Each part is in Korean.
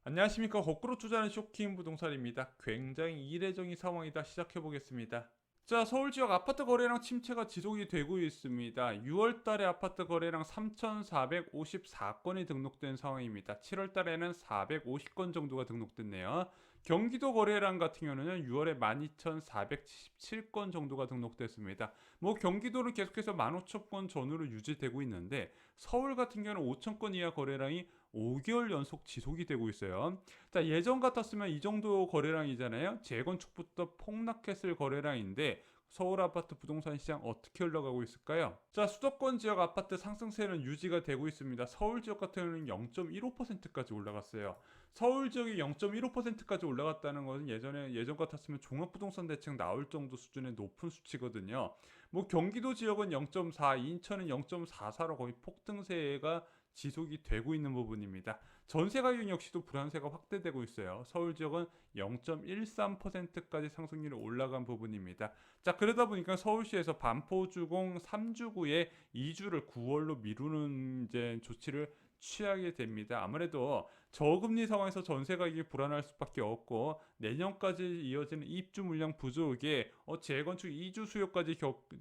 안녕하십니까. 거꾸로 투자하는 쇼킹 부동산입니다. 굉장히 이례적인 상황이다. 시작해 보겠습니다. 자, 서울 지역 아파트 거래량 침체가 지속이 되고 있습니다. 6월 달에 아파트 거래량 3,454건이 등록된 상황입니다. 7월 달에는 450건 정도가 등록됐네요. 경기도 거래량 같은 경우는 6월에 12,477건 정도가 등록됐습니다. 뭐 경기도는 계속해서 15,000건 전후로 유지되고 있는데 서울 같은 경우는 5,000건 이하 거래량이 5개월 연속 지속이 되고 있어요. 자, 예전 같았으면 이 정도 거래량이잖아요. 재건축부터 폭락했을 거래량인데 서울 아파트 부동산 시장 어떻게 흘러가고 있을까요? 자, 수도권 지역 아파트 상승세는 유지가 되고 있습니다. 서울 지역 같은 경우는 0.15%까지 올라갔어요. 서울 지역이 0.15%까지 올라갔다는 것은 예전 같았으면 종합부동산 대책 나올 정도 수준의 높은 수치거든요. 뭐 경기도 지역은 0.4, 인천은 0.44로 거의 폭등세가 지속이 되고 있는 부분입니다. 전세 가격 역시도 불안세가 확대되고 있어요. 서울 지역은 0.13%까지 상승률이 올라간 부분입니다. 자, 그러다 보니까 서울시에서 반포주공 3주구에 2주를 9월로 미루는 이제 조치를 취하게 됩니다. 아무래도 저금리 상황에서 전세 가격이 불안할 수밖에 없고 내년까지 이어지는 입주 물량 부족에 재건축 이주 수요까지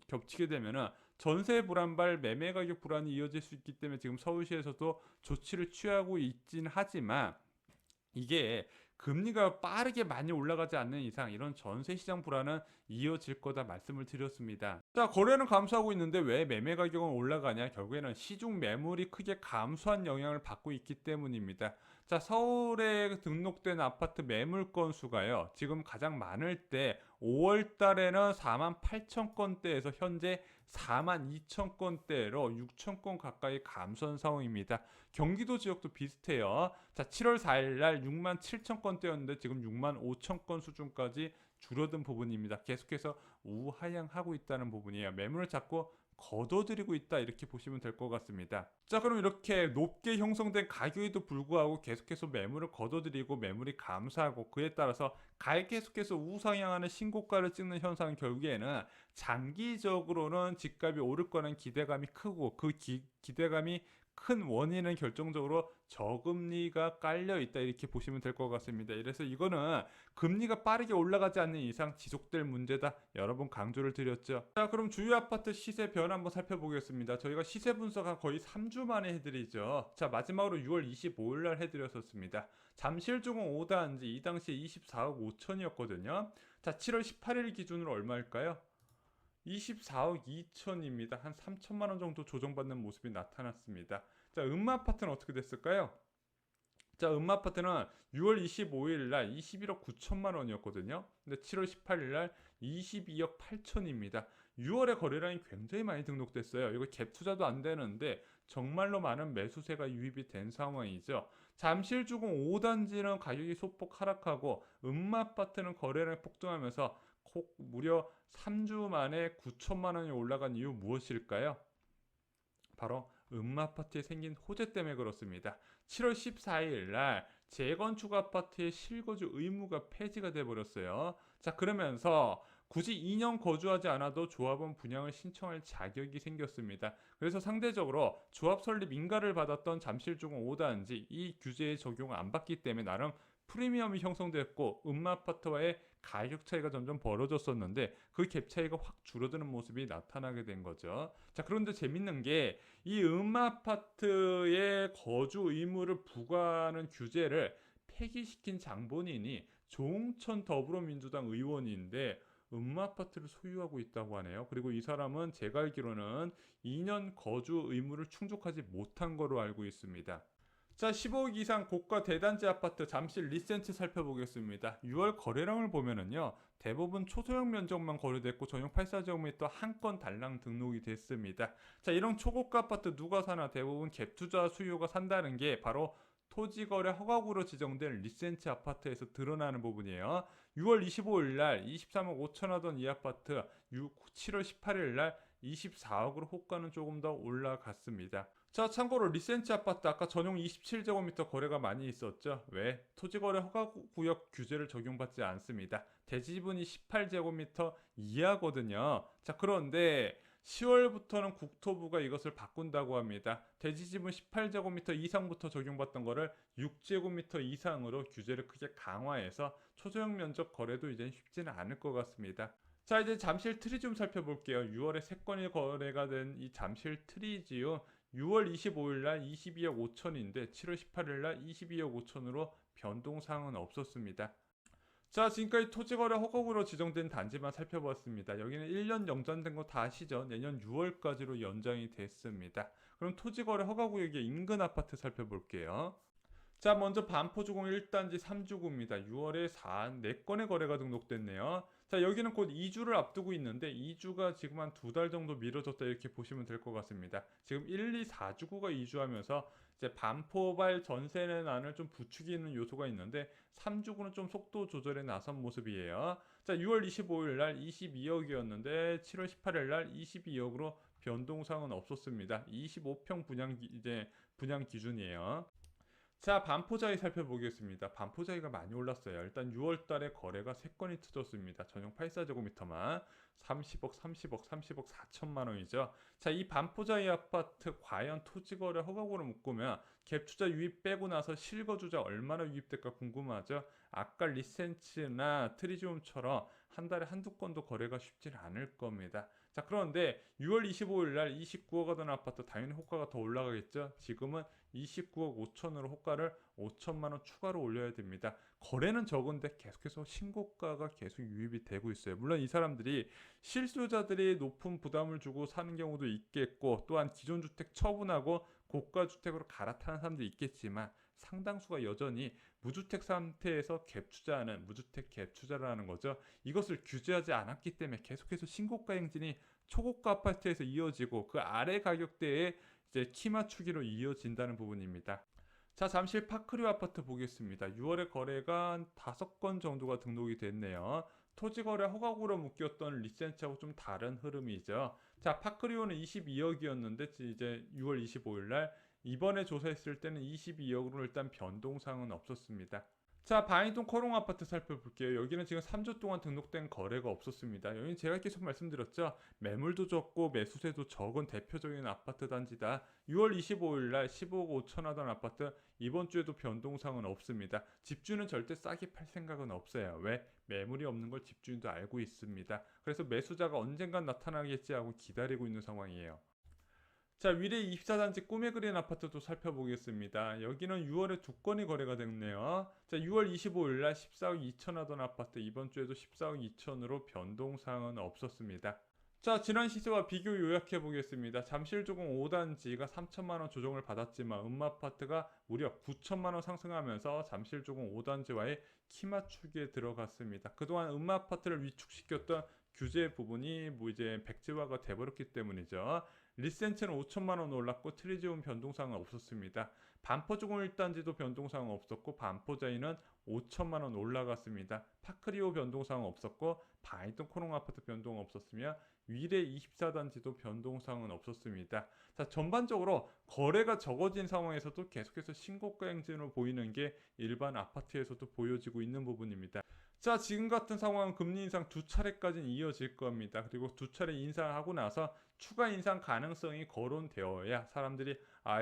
겹치게 되면은 전세 불안발 매매 가격 불안이 이어질 수 있기 때문에 지금 서울시에서도 조치를 취하고 있긴 하지만 이게 금리가 빠르게 많이 올라가지 않는 이상 이런 전세 시장 불안은 이어질 거다 말씀을 드렸습니다. 자, 거래는 감소하고 있는데 왜 매매 가격은 올라가냐? 결국에는 시중 매물이 크게 감소한 영향을 받고 있기 때문입니다. 자, 서울에 등록된 아파트 매물 건수가요. 지금 가장 많을 때 5월 달에는 4만 8천 건대에서 현재 4만 2천 건대로 6천 건 가까이 감소한 상황입니다. 경기도 지역도 비슷해요. 자, 7월 4일 날 6만 7천 건대였는데 지금 6만 5천 건 수준까지 줄어든 부분입니다. 계속해서 우하향하고 있다는 부분이에요. 매물을 자꾸 걷어들이고 있다 이렇게 보시면 될 것 같습니다. 자, 그럼 이렇게 높게 형성된 가격에도 불구하고 계속해서 매물을 걷어들이고 매물이 감소하고 그에 따라서 계속해서 우상향하는 신고가를 찍는 현상은 결국에는 장기적으로는 집값이 오를 거라는 기대감이 크고 그 기대감이 큰 원인은 결정적으로 저금리가 깔려 있다 이렇게 보시면 될 것 같습니다. 그래서 이거는 금리가 빠르게 올라가지 않는 이상 지속될 문제다 여러 번 강조를 드렸죠. 자, 그럼 주요 아파트 시세 변화 한번 살펴보겠습니다. 저희가 시세 분석한 거의 3주 만에 해드리죠. 자, 마지막으로 6월 25일 날 해드렸었습니다. 잠실주공 5단지 이 당시에 24억 5천이었거든요. 자, 7월 18일 기준으로 얼마일까요? 24억 2천입니다. 한 3천만 원 정도 조정받는 모습이 나타났습니다. 자, 음마아파트는 어떻게 됐을까요? 자, 음마아파트는 6월 25일 날 21억 9천만 원이었거든요. 근데 7월 18일 날 22억 8천입니다. 6월에 거래량이 굉장히 많이 등록됐어요. 이거 갭 투자도 안 되는데 정말로 많은 매수세가 유입이 된 상황이죠. 잠실주공 5단지는 가격이 소폭 하락하고 음마아파트는 거래량이 폭등하면서 무려 3주 만에 9천만 원이 올라간 이유 무엇일까요? 바로 음마아파트에 생긴 호재 때문에 그렇습니다. 7월 14일 날 재건축 아파트의 실거주 의무가 폐지가 돼 버렸어요. 자, 그러면서 굳이 2년 거주하지 않아도 조합원 분양을 신청할 자격이 생겼습니다. 그래서 상대적으로 조합 설립 인가를 받았던 잠실주공 5단지 이 규제에 적용을 안 받기 때문에 나름 프리미엄이 형성됐고 음마아파트와의 가격 차이가 점점 벌어졌었는데 그 갭 차이가 확 줄어드는 모습이 나타나게 된 거죠. 자, 그런데 재밌는 게 이 음마아파트의 거주 의무를 부과하는 규제를 폐기시킨 장본인이 조홍천 더불어민주당 의원인데 음마아파트를 소유하고 있다고 하네요. 그리고 이 사람은 제가 알기로는 2년 거주 의무를 충족하지 못한 거로 알고 있습니다. 자, 15억 이상 고가 대단지 아파트 잠실 리센트 살펴보겠습니다. 6월 거래량을 보면은요, 대부분 초소형 면적만 거래됐고 전용 84제곱미터 한 건 달랑 등록이 됐습니다. 자, 이런 초고가 아파트 누가 사나 대부분 갭 투자 수요가 산다는 게 바로 토지거래 허가구로 지정된 리센트 아파트에서 드러나는 부분이에요. 6월 25일 날 23억 5천 하던 이 아파트 7월 18일 날 24억으로 호가는 조금 더 올라갔습니다. 자, 참고로 리센치 아파트 아까 전용 27제곱미터 거래가 많이 있었죠. 왜? 토지거래 허가구역 규제를 적용받지 않습니다. 대지분이 18제곱미터 이하거든요. 자, 그런데 10월부터는 국토부가 이것을 바꾼다고 합니다. 대지지분 18제곱미터 이상부터 적용받던 거를 6제곱미터 이상으로 규제를 크게 강화해서 초소형 면적 거래도 이제 쉽지는 않을 것 같습니다. 자, 이제 잠실 트리지움 살펴볼게요. 6월에 3건이 거래가 된 이 잠실 트리지움 6월 25일 날 22억 5천인데 7월 18일 날 22억 5천으로 변동사항은 없었습니다. 자, 지금까지 토지거래 허가구로 지정된 단지만 살펴봤습니다. 여기는 1년 연장된 거 다 아시죠? 내년 6월까지로 연장이 됐습니다. 그럼 토지거래 허가구역의 인근 아파트 살펴볼게요. 자, 먼저 반포주공 1단지 3주구입니다. 6월에 4건의 거래가 등록됐네요. 자, 여기는 곧 2주를 앞두고 있는데 2주가 지금 한 2달 정도 미뤄졌다 이렇게 보시면 될 것 같습니다. 지금 1, 2, 4주구가 2주하면서 이제 반포발 전세는 안을 좀 부추기는 요소가 있는데 3주구는 좀 속도 조절에 나선 모습이에요. 자, 6월 25일 날 22억이었는데 7월 18일 날 22억으로 변동사항은 없었습니다. 25평 분양 기준이에요. 자, 반포자이 살펴보겠습니다. 반포자이가 많이 올랐어요. 일단 6월 달에 거래가 3건이 터졌습니다. 전용 84제곱미터만 30억 4천만 원이죠. 자, 이 반포자이 아파트 과연 토지거래 허가고를 묶으면 갭투자 유입 빼고 나서 실거주자 얼마나 유입될까 궁금하죠. 아까 리센츠나 트리지움처럼 한 달에 한두 건도 거래가 쉽지 않을 겁니다. 자, 그런데 6월 25일 날 29억 하던 아파트 당연히 호가가 더 올라가겠죠. 지금은 29억 5천으로 호가를 5천만 원 추가로 올려야 됩니다. 거래는 적은데 계속해서 신고가가 계속 유입이 되고 있어요. 물론 이 사람들이 실수요자들이 높은 부담을 주고 사는 경우도 있겠고 또한 기존 주택 처분하고 고가 주택으로 갈아타는 사람도 있겠지만 상당수가 여전히 무주택 상태에서 갭투자하는 무주택 갭투자라는 거죠. 이것을 규제하지 않았기 때문에 계속해서 신고가 행진이 초고가 아파트에서 이어지고 그 아래 가격대에 이제 키 맞추기로 이어진다는 부분입니다. 자, 잠실 파크류 아파트 보겠습니다. 6월에 거래가 한 5건 정도가 등록이 됐네요. 토지거래 허가구로 묶였던 리센츠하고 좀 다른 흐름이죠. 자, 파크류는 22억이었는데 이제 6월 25일 날 이번에 조사했을 때는 22억으로 일단 변동사항은 없었습니다. 자, 바인동 코롱 아파트 살펴볼게요. 여기는 지금 3주 동안 등록된 거래가 없었습니다. 여기는 제가 계속 말씀드렸죠. 매물도 적고 매수세도 적은 대표적인 아파트 단지다. 6월 25일 날 15억 5천 하던 아파트 이번 주에도 변동사항은 없습니다. 집주는 절대 싸게 팔 생각은 없어요. 왜? 매물이 없는 걸 집주인도 알고 있습니다. 그래서 매수자가 언젠간 나타나겠지 하고 기다리고 있는 상황이에요. 자, 위례 24단지 꿈에 그린 아파트도 살펴보겠습니다. 여기는 6월에 2건이 거래가 됐네요. 자, 6월 25일 날 14억 2천 하던 아파트 이번 주에도 14억 2천으로 변동사항은 없었습니다. 자, 지난 시세와 비교 요약해 보겠습니다. 잠실조공 5단지가 3천만 원 조정을 받았지만 음마아파트가 무려 9천만 원 상승하면서 잠실조공 5단지와의 키 맞추기에 들어갔습니다. 그동안 음마아파트를 위축시켰던 규제 부분이 이제 백지화가 돼버렸기 때문이죠. 리센츠는 5천만 원 올랐고 트리지움 변동사항은 없었습니다. 반포주공 1단지도 변동사항은 없었고 반포자이는 5천만 원 올라갔습니다. 파크리오 변동사항은 없었고 바이든 코롱 아파트 변동 없었으며 위례 24단지도 변동사항은 없었습니다. 자, 전반적으로 거래가 적어진 상황에서도 계속해서 신고가 행진으로 보이는 게 일반 아파트에서도 보여지고 있는 부분입니다. 자, 지금 같은 상황은 금리 인상 2차례까지는 이어질 겁니다. 그리고 2차례 인상하고 나서 추가 인상 가능성이 거론되어야 사람들이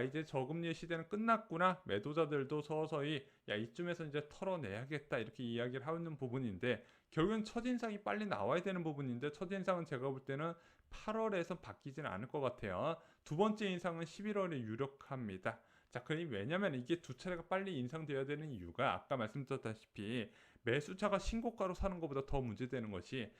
이제 저금리의 시대는 끝났구나. 매도자들도 서서히 이쯤에서 이제 털어내야겠다 이렇게 이야기를 하는 부분인데 결국엔 첫인상이 빨리 나와야 되는 부분인데 첫인상은 제가 볼 때는 8월에서 바뀌지는 않을 것 같아요. 두 번째 인상은 11월에 유력합니다. 자, 그러니 왜냐면 이게 2차례가 빨리 인상되어야 되는 이유가 아까 말씀드렸다시피 매수자가 신고가로 사는 것보다 더 문제되는 것이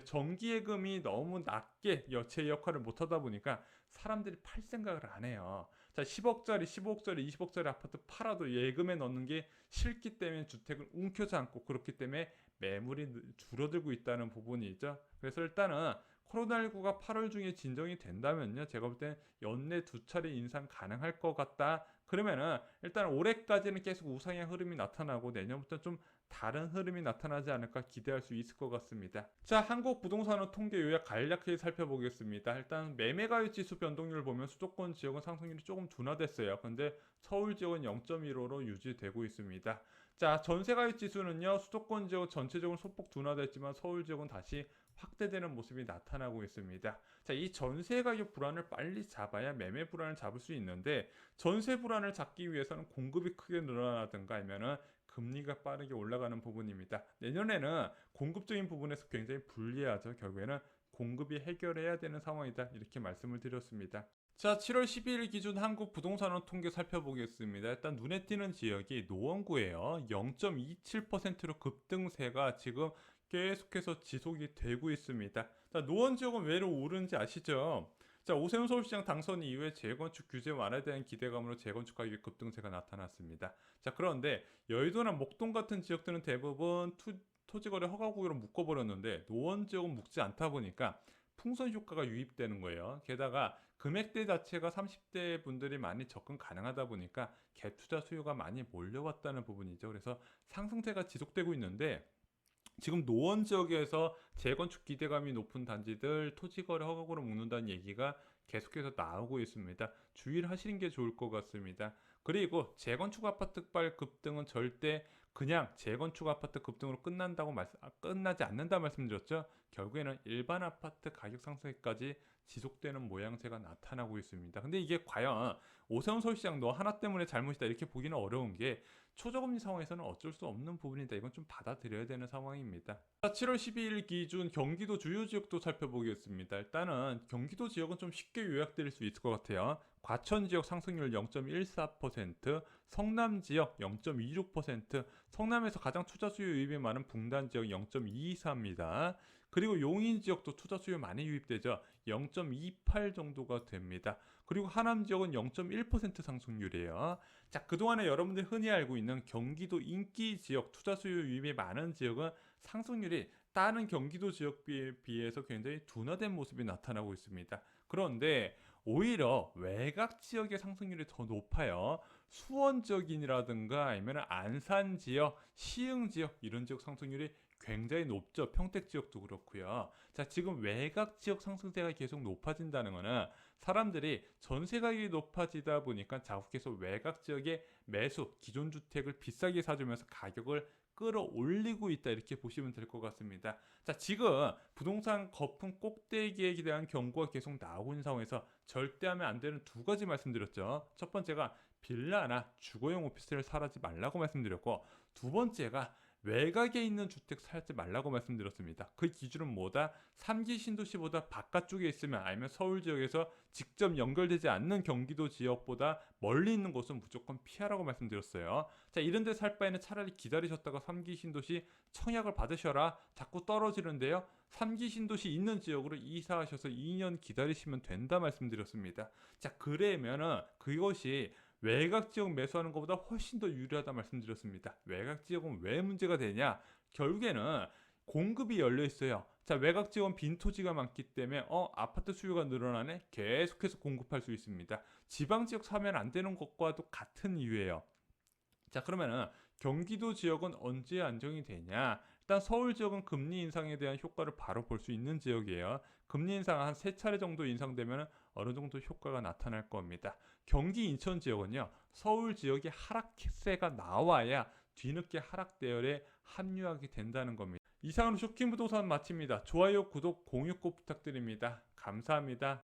정기예금이 너무 낮게 제 역할을 못하다 보니까 사람들이 팔 생각을 안 해요. 자, 10억짜리, 15억짜리, 20억짜리 아파트 팔아도 예금에 넣는 게 싫기 때문에 주택을 움켜쥐지 않고 그렇기 때문에 매물이 줄어들고 있다는 부분이죠. 그래서 일단은 코로나19가 8월 중에 진정이 된다면요. 제가 볼 때는 연내 2차례 인상 가능할 것 같다. 그러면은 일단 올해까지는 계속 우상향 흐름이 나타나고 내년부터 좀 다른 흐름이 나타나지 않을까 기대할 수 있을 것 같습니다. 자, 한국 부동산원 통계 요약 간략하게 살펴보겠습니다. 일단 매매가율 지수 변동률 보면 수도권 지역은 상승률이 조금 둔화됐어요. 근데 서울 지역은 0.15로 유지되고 있습니다. 자, 전세가율 지수는요. 수도권 지역 전체적으로 소폭 둔화됐지만 서울 지역은 다시 확대되는 모습이 나타나고 있습니다. 자, 이 전세 가격 불안을 빨리 잡아야 매매 불안을 잡을 수 있는데 전세 불안을 잡기 위해서는 공급이 크게 늘어나든가 아니면은 금리가 빠르게 올라가는 부분입니다. 내년에는 공급적인 부분에서 굉장히 불리하죠. 결국에는 공급이 해결해야 되는 상황이다. 이렇게 말씀을 드렸습니다. 자, 7월 12일 기준 한국 부동산원 통계 살펴보겠습니다. 일단 눈에 띄는 지역이 노원구예요. 0.27%로 급등세가 지금 계속해서 지속이 되고 있습니다. 자, 노원 지역은 왜 오르는지 아시죠? 자, 오세훈 서울시장 당선 이후에 재건축 규제 완화에 대한 기대감으로 재건축 가격의 급등세가 나타났습니다. 자, 그런데 여의도나 목동 같은 지역들은 대부분 토지거래 허가구역으로 묶어버렸는데 노원 지역은 묶지 않다 보니까 풍선 효과가 유입되는 거예요. 게다가 금액대 자체가 30대 분들이 많이 접근 가능하다 보니까 갭 투자 수요가 많이 몰려왔다는 부분이죠. 그래서 상승세가 지속되고 있는데 지금 노원 지역에서 재건축 기대감이 높은 단지들 토지거래 허가구로 묶는다는 얘기가 계속해서 나오고 있습니다. 주의를 하시는 게 좋을 것 같습니다. 그리고 재건축 아파트발 급등은 절대 그냥 재건축 아파트 급등으로 끝나지 않는다 말씀드렸죠. 결국에는 일반 아파트 가격 상승까지 지속되는 모양새가 나타나고 있습니다. 근데 이게 과연 오세훈 서울시장 너 하나 때문에 잘못이다 이렇게 보기는 어려운 게 초저금리 상황에서는 어쩔 수 없는 부분이다. 이건 좀 받아들여야 되는 상황입니다. 7월 12일 기준 경기도 주요 지역도 살펴보겠습니다. 일단은 경기도 지역은 좀 쉽게 요약드릴 수 있을 것 같아요. 과천 지역 상승률 0.14%, 성남 지역 0.26%, 성남에서 가장 투자 수요 유입이 많은 분당 지역 0.24입니다. 그리고 용인 지역도 투자 수요 많이 유입되죠. 0.28 정도가 됩니다. 그리고 하남 지역은 0.1% 상승률이에요. 자, 그동안에 여러분들이 흔히 알고 있는 경기도 인기 지역 투자 수요 유입이 많은 지역은 상승률이 다른 경기도 지역에 비해서 굉장히 둔화된 모습이 나타나고 있습니다. 그런데 오히려 외곽 지역의 상승률이 더 높아요. 수원 지역이라든가 아니면 안산 지역, 시흥 지역 이런 지역 상승률이 굉장히 높죠. 평택 지역도 그렇고요. 자, 지금 외곽 지역 상승세가 계속 높아진다는 거는 사람들이 전세 가격이 높아지다 보니까 자국에서 외곽 지역의 매수, 기존 주택을 비싸게 사주면서 가격을 끌어올리고 있다 이렇게 보시면 될 것 같습니다. 자, 지금 부동산 거품 꼭대기에 대한 경고가 계속 나오고 있는 상황에서 절대 하면 안 되는 두 가지 말씀드렸죠. 첫 번째가 빌라나 주거용 오피스를 사지 말라고 말씀드렸고, 두 번째가 외곽에 있는 주택 사지 말라고 말씀드렸습니다. 그 기준은 뭐다? 3기 신도시보다 바깥쪽에 있으면 아니면 서울 지역에서 직접 연결되지 않는 경기도 지역보다 멀리 있는 곳은 무조건 피하라고 말씀드렸어요. 자, 이런 데 살 바에는 차라리 기다리셨다가 3기 신도시 청약을 받으셔라. 자꾸 떨어지는데요. 3기 신도시 있는 지역으로 이사하셔서 2년 기다리시면 된다 말씀드렸습니다. 자, 그러면은 그것이 외곽 지역 매수하는 것보다 훨씬 더 유리하다 말씀드렸습니다. 외곽 지역은 왜 문제가 되냐? 결국에는 공급이 열려 있어요. 자, 외곽 지역은 빈 토지가 많기 때문에 아파트 수요가 늘어나네. 계속해서 공급할 수 있습니다. 지방 지역 사면 안 되는 것과도 같은 이유예요. 자, 그러면은 경기도 지역은 언제 안정이 되냐? 일단 서울 지역은 금리 인상에 대한 효과를 바로 볼 수 있는 지역이에요. 금리 인상 한 3차례 정도 인상되면 어느 정도 효과가 나타날 겁니다. 경기 인천 지역은요. 서울 지역의 하락세가 나와야 뒤늦게 하락 대열에 합류하게 된다는 겁니다. 이상으로 쇼킹 부동산 마칩니다. 좋아요, 구독, 공유 꼭 부탁드립니다. 감사합니다.